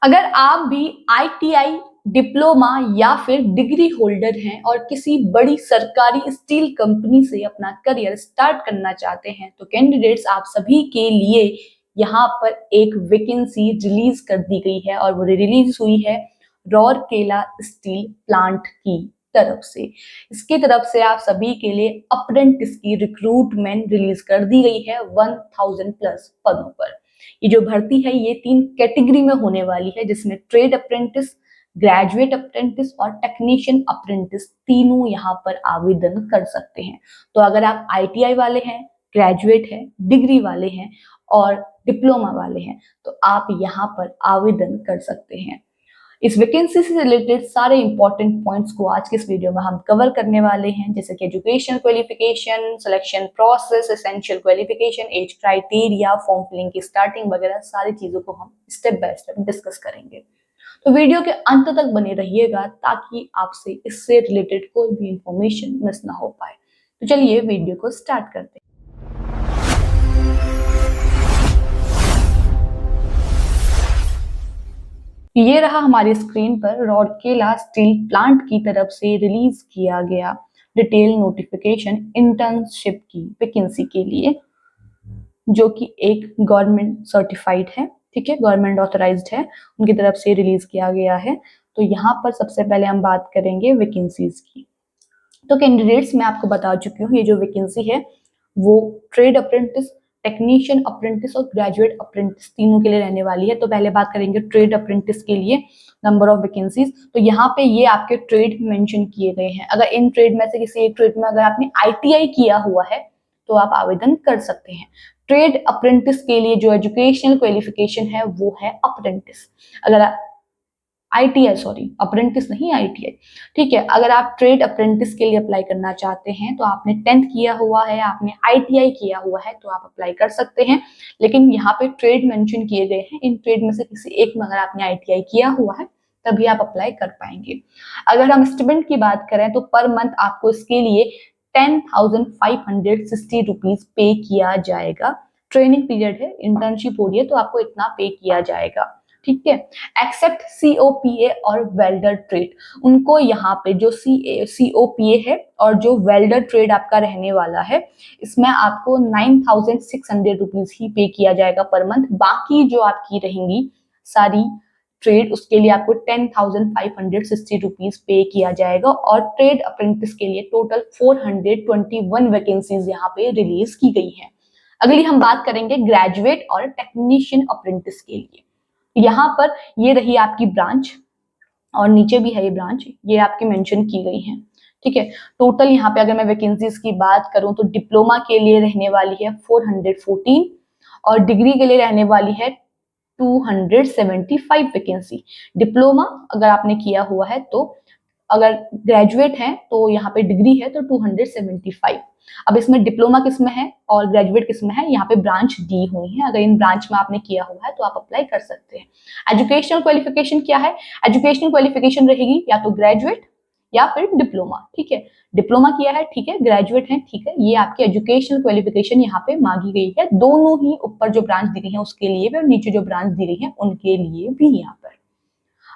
अगर आप भी आईटीआई डिप्लोमा या फिर डिग्री होल्डर हैं और किसी बड़ी सरकारी स्टील कंपनी से अपना करियर स्टार्ट करना चाहते हैं तो कैंडिडेट्स आप सभी के लिए यहाँ पर एक वैकेंसी रिलीज कर दी गई है और वो रिलीज हुई है रौरकेला स्टील प्लांट की तरफ से। इसकी तरफ से आप सभी के लिए अप्रेंटिस की रिक्रूटमेंट रिलीज कर दी गई है 1000 प्लस पदों पर। ये जो भर्ती है ये 3 कैटेगरी में होने वाली है, जिसमें ट्रेड अप्रेंटिस, ग्रेजुएट अप्रेंटिस और टेक्नीशियन अप्रेंटिस तीनों यहाँ पर आवेदन कर सकते हैं। तो अगर आप आईटीआई वाले हैं, ग्रेजुएट हैं, डिग्री वाले हैं और डिप्लोमा वाले हैं तो आप यहाँ पर आवेदन कर सकते हैं। इस वैकेंसी से रिलेटेड सारे इंपॉर्टेंट पॉइंट्स को आज के इस वीडियो में हम कवर करने वाले हैं, जैसे कि education qualification, selection process, essential qualification, age criteria, form filling की स्टार्टिंग वगैरह सारी चीजों को हम स्टेप बाय स्टेप डिस्कस करेंगे। तो वीडियो के अंत तक बने रहिएगा ताकि आपसे इससे रिलेटेड कोई भी इंफॉर्मेशन मिस ना हो पाए। तो चलिए वीडियो को स्टार्ट करते हैं। ये रहा हमारी स्क्रीन पर रौरकेला स्टील प्लांट की तरफ से रिलीज किया गया डिटेल नोटिफिकेशन इंटर्नशिप की वैकेंसी के लिए, जो कि एक गवर्नमेंट सर्टिफाइड है, ठीक है, गवर्नमेंट ऑथराइज्ड है, उनकी तरफ से रिलीज किया गया है। तो यहाँ पर सबसे पहले हम बात करेंगे वैकेंसीज की। तो कैंडिडेट्स मैं आपको बता चुकी हूँ, ये जो वैकेंसी है वो ट्रेड अप्रेंटिस, टेक्नीशियन अप्रेंटिस और ग्रेजुएट अप्रेंटिस तीनों के लिए रहने वाली है। तो पहले बात करेंगे ट्रेड अप्रेंटिस के लिए नंबर ऑफ वैकेंसीज। तो यहाँ पे ये आपके ट्रेड मेंशन किए गए हैं। अगर इन ट्रेड में से किसी एक ट्रेड में अगर आपने आईटीआई किया हुआ है तो आप आवेदन कर सकते हैं। ट्रेड अप्रेंटिस के लिए जो एजुकेशनल क्वालिफिकेशन है वो है अप्रेंटिस। अगर आईटीआई, सॉरी अप्रेंटिस नहीं आईटीआई, ठीक है। अगर आप ट्रेड अप्रेंटिस के लिए अप्लाई करना चाहते हैं तो आपने 10th किया हुआ है, आपने आईटीआई किया हुआ है तो आप अप्लाई कर सकते हैं। लेकिन यहाँ पे ट्रेड मेंशन किए गए हैं, इन ट्रेड में से किसी एक में अगर आपने आईटीआई किया हुआ है तभी आप अप्लाई कर पाएंगे। अगर हम स्टूडेंट की बात करें तो पर मंथ आपको इसके लिए 10,560 रुपीज पे किया जाएगा। ट्रेनिंग पीरियड है, इंटर्नशिप हो रही है तो आपको इतना पे किया जाएगा, ठीक है। एक्सेप्ट सीओपीए और वेल्डर ट्रेड, उनको यहाँ पे जो सीओपीए है और जो वेल्डर ट्रेड आपका रहने वाला है इसमें आपको 9,600 रुपीज ही पे किया जाएगा पर मंथ। बाकी जो आपकी रहेंगी सारी ट्रेड उसके लिए आपको 10,560 रुपीज पे किया जाएगा। और ट्रेड अप्रेंटिस के लिए टोटल 421 वैकेंसीज यहाँ पे रिलीज की गई है। अगली हम बात करेंगे ग्रेजुएट और टेक्नीशियन अप्रेंटिस के लिए। यहाँ पर ये रही आपकी ब्रांच और नीचे भी है ये ब्रांच, ये आपकी मेंशन की गई है, ठीक है। टोटल यहाँ पे अगर मैं वैकेंसीज की बात करूं तो डिप्लोमा के लिए रहने वाली है 414 और डिग्री के लिए रहने वाली है 275 वैकेंसी। डिप्लोमा अगर आपने किया हुआ है तो, अगर ग्रेजुएट हैं तो यहाँ पे डिग्री है तो 275। अब इसमें डिप्लोमा किस में है और ग्रेजुएट किस में है, यहाँ पे ब्रांच दी हुई है। अगर इन ब्रांच में आपने किया हुआ है तो आप अप्लाई कर सकते हैं। एजुकेशनल क्वालिफिकेशन क्या है? एजुकेशनल क्वालिफिकेशन रहेगी या तो ग्रेजुएट या फिर डिप्लोमा, ठीक है। डिप्लोमा किया है, ठीक है, ग्रेजुएट है, ठीक है, ये आपकी एजुकेशनल क्वालिफिकेशन यहाँ पे मांगी गई है। दोनों ही ऊपर जो ब्रांच दी गई है उसके लिए भी और नीचे जो ब्रांच दी गई है उनके लिए भी यहाँ पर।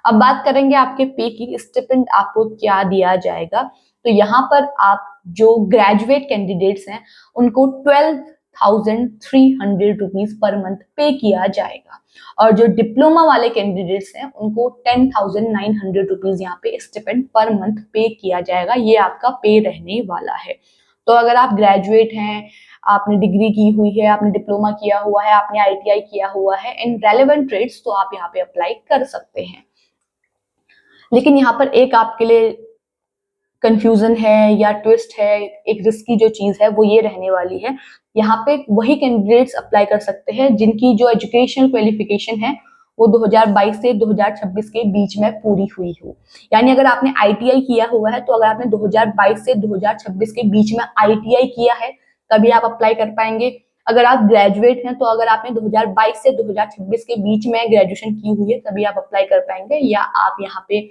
अब बात करेंगे आपके पे की, स्टिपेंड आपको क्या दिया जाएगा। तो यहाँ पर आप जो ग्रेजुएट कैंडिडेट्स हैं उनको 12,300 रुपीज पर मंथ पे किया जाएगा और जो डिप्लोमा वाले कैंडिडेट्स हैं उनको 10,900 रुपीज यहाँ पे स्टिपेंड पर मंथ पे किया जाएगा। ये आपका पे रहने वाला है। तो अगर आप ग्रेजुएट हैं, आपने डिग्री की हुई है, आपने डिप्लोमा किया हुआ है, आपने आईटीआई किया हुआ है इन रेलेवेंट ट्रेड्स तो आप यहाँ पे अप्लाई कर सकते हैं। लेकिन यहाँ पर एक आपके लिए कंफ्यूजन है या ट्विस्ट है, एक रिस्की जो चीज है वो ये रहने वाली है। यहाँ पे वही कैंडिडेट्स अप्लाई कर सकते हैं जिनकी जो एजुकेशनल क्वालिफिकेशन है वो 2022 से 2026 के बीच में पूरी हुई हो। यानी अगर आपने आईटीआई किया हुआ है तो अगर आपने 2022 से 2026 के बीच में आईटीआई किया है तभी आप अप्लाई कर पाएंगे। अगर आप ग्रेजुएट हैं तो अगर आपने 2022 से 2026 के बीच में ग्रेजुएशन की हुई है तभी आप अप्लाई कर पाएंगे। या आप यहाँ पे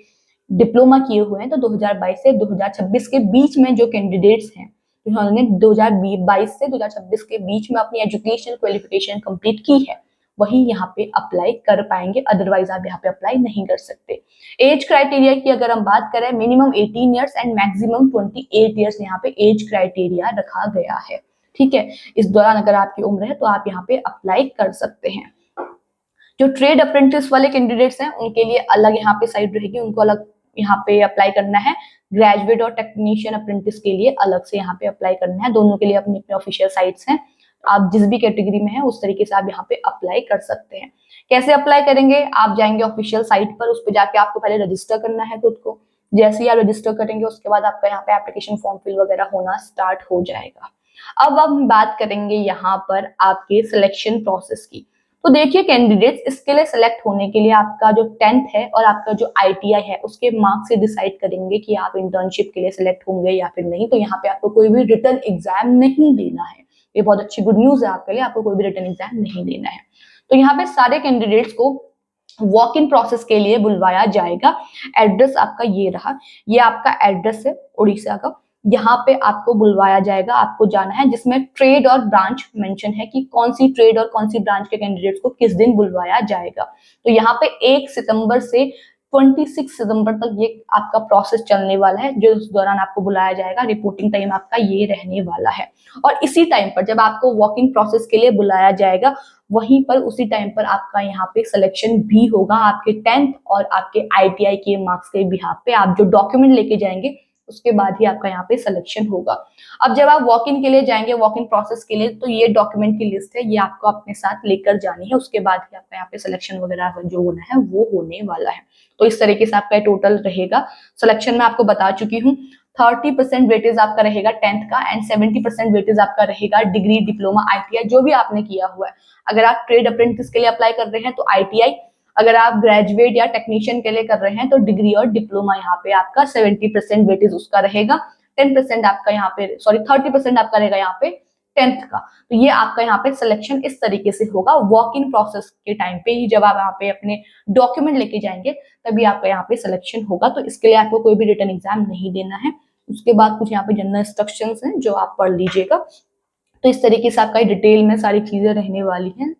डिप्लोमा किए हुए हैं तो 2022 से 2026 के बीच में जो कैंडिडेट्स हैं जिन्होंने 2022 से 2026 के बीच में अपनी एजुकेशन क्वालिफिकेशन कंप्लीट की है वही यहाँ पे अप्लाई कर पाएंगे, अदरवाइज आप यहाँ पे अप्लाई नहीं कर सकते। एज क्राइटेरिया की अगर हम बात करें, minimum 18 years and maximum 28 years यहाँ पे एज क्राइटेरिया रखा गया है। ठीक है, इस दौरान अगर आपकी उम्र है तो आप यहाँ पे अप्लाई कर सकते हैं। जो ट्रेड अप्रेंटिस वाले कैंडिडेट्स हैं उनके लिए अलग यहाँ पे साइड रहेगी, उनको अलग यहाँ पे अप्लाई करना है। ग्रेजुएट और टेक्नीशियन अप्रेंटिस के लिए अलग से यहाँ पे अप्लाई करना है। दोनों के लिए अपनी अपनी ऑफिशियल साइट्स हैं, आप जिस भी कैटेगरी में है उस तरीके से आप यहाँ पे अप्लाई कर सकते हैं। कैसे अप्लाई करेंगे, आप जाएंगे ऑफिशियल साइट पर, उस पर जाके आपको पहले रजिस्टर करना है खुद को। जैसे ही आप रजिस्टर करेंगे उसके बाद आपका यहाँ पे एप्लीकेशन फॉर्म फिल वगैरह होना स्टार्ट हो जाएगा। अब हम बात करेंगे यहाँ पर आपके सिलेक्शन प्रोसेस की। तो देखिए कैंडिडेट्स, इसके लिए सिलेक्ट होने के लिए आपका जो 10th है और आपका जो ITI है उसके मार्क्स से डिसाइड करेंगे कि आप इंटर्नशिप के लिए सिलेक्ट होंगे या फिर नहीं। तो यहाँ पे आपको कोई भी रिटन एग्जाम नहीं देना है, ये बहुत अच्छी गुड न्यूज है आपके लिए, आपको कोई भी रिटन एग्जाम नहीं देना है। तो यहाँ पे सारे कैंडिडेट्स को वॉक इन प्रोसेस के लिए बुलवाया जाएगा। एड्रेस आपका ये रहा, ये आपका एड्रेस है उड़ीसा का, यहाँ पे आपको बुलवाया जाएगा, आपको जाना है, जिसमें ट्रेड और ब्रांच मेंशन है कि कौन सी ट्रेड और कौन सी ब्रांच के कैंडिडेट्स को किस दिन बुलवाया जाएगा। तो यहाँ पे 1 सितंबर से 26 सितंबर तक ये आपका प्रोसेस चलने वाला है, जो उस दौरान आपको बुलाया जाएगा। रिपोर्टिंग टाइम आपका ये रहने वाला है। और इसी टाइम पर जब आपको वॉक इन प्रोसेस के लिए बुलाया जाएगा, वहीं पर उसी टाइम पर आपका यहाँ पे सिलेक्शन भी होगा। आपके 10th और आपके ITI के मार्क्स के बिहाफ पे आप जो डॉक्यूमेंट लेके जाएंगे उसके बाद ही आपका यहाँ पे सिलेक्शन होगा। अब जब आप वॉक इन के लिए जाएंगे, वॉक इन प्रोसेस के लिए, तो ये डॉक्यूमेंट की लिस्ट है, ये आपको अपने साथ लेकर जानी है। उसके बाद ही आपका यहाँ पे सिलेक्शन वगैरह जो होना है वो होने वाला है। तो इस तरीके से आपका टोटल रहेगा। सिलेक्शन में आपको बता चुकी हूँ, 30% वेटेज आपका रहेगा 10th का एंड 70% वेटेज आपका रहेगा डिग्री, डिप्लोमा, ITI जो भी आपने किया हुआ है। अगर आप ट्रेड अप्रेंटिस के लिए अप्लाई कर रहे हैं तो ITI, अगर आप ग्रेजुएट या टेक्नीशियन के लिए कर रहे हैं तो डिग्री और डिप्लोमा, यहाँ पे आपका 70% वेटेज उसका रहेगा। 10% आपका यहाँ पे 30% आपका रहेगा यहाँ पे 10th का। तो ये आपका यहाँ पे सिलेक्शन इस तरीके से होगा। वॉक इन प्रोसेस के टाइम पे ही जब आप यहाँ पे अपने डॉक्यूमेंट लेके जाएंगे तभी आपका यहाँ पे सिलेक्शन होगा। तो इसके लिए आपको कोई भी रिटन एग्जाम नहीं देना है। उसके बाद कुछ यहाँ पे जनरल इंस्ट्रक्शंस हैं जो आप पढ़ लीजिएगा। तो इस तरीके से आपका डिटेल में सारी चीजें रहने वाली हैं,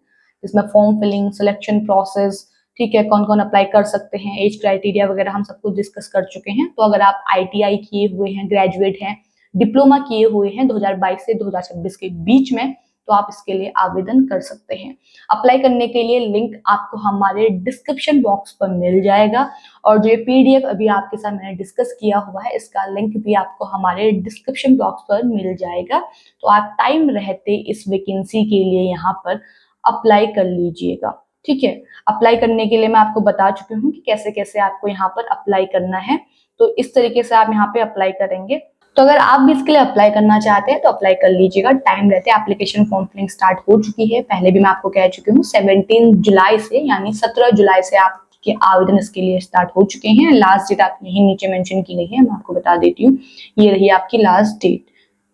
जिसमें फॉर्म फिलिंग, सिलेक्शन प्रोसेस, ठीक है, कौन कौन अप्लाई कर सकते हैं, एज क्राइटेरिया वगैरह हम सब कुछ डिस्कस कर चुके हैं। तो अगर आप ITI किए हुए हैं, ग्रेजुएट हैं, डिप्लोमा किए हुए हैं 2022 से 2026 के बीच में, तो आप इसके लिए आवेदन कर सकते हैं। अप्लाई करने के लिए लिंक आपको हमारे डिस्क्रिप्शन बॉक्स पर मिल जाएगा, और जो PDF अभी आपके साथ मैंने डिस्कस किया हुआ है इसका लिंक भी आपको हमारे डिस्क्रिप्शन बॉक्स पर मिल जाएगा। तो आप टाइम रहते इस वैकेंसी के लिए यहाँ पर अप्लाई कर लीजिएगा। ठीक है, अप्लाई करने के लिए मैं आपको बता चुकी हूँ कि कैसे कैसे आपको यहाँ पर अप्लाई करना है। तो इस तरीके से आप यहाँ पे अप्लाई करेंगे। तो अगर आप भी इसके लिए अप्लाई करना चाहते हैं तो अप्लाई कर लीजिएगा। टाइम रहते एप्लीकेशन फॉर्म फिलिंग स्टार्ट हो चुकी है, पहले भी मैं आपको कह चुकी हूँ। 17 जुलाई से यानी 17 जुलाई से आपके आवेदन इसके लिए स्टार्ट हो चुके हैं। लास्ट डेट आप यही नीचे मेंशन की गई है, मैं आपको बता देती हूँ, ये रही आपकी लास्ट डेट।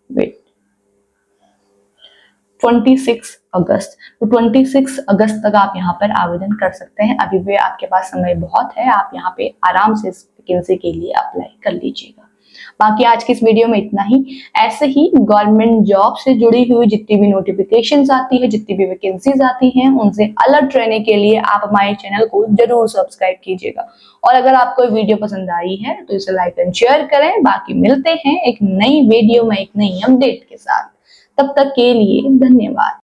वेट 26 अगस्त। तो 26 अगस्त तक आप यहाँ पर आवेदन कर सकते हैं। अभी भी आपके पास समय बहुत है, आप यहाँ पे आराम से इस वैकेंसी के लिए अप्लाई कर लीजिएगा। बाकी आज की इस वीडियो में इतना ही। ऐसे ही गवर्नमेंट जॉब से जुड़ी हुई जितनी भी नोटिफिकेशंस आती है, जितनी भी वैकेंसीज आती हैं, उनसे अलर्ट रहने के लिए आप हमारे चैनल को जरूर सब्सक्राइब कीजिएगा। और अगर आपको वीडियो पसंद आई है तो इसे लाइक एंड शेयर करें। बाकी मिलते हैं एक नई वीडियो में एक नई अपडेट के साथ। तब तक के लिए धन्यवाद।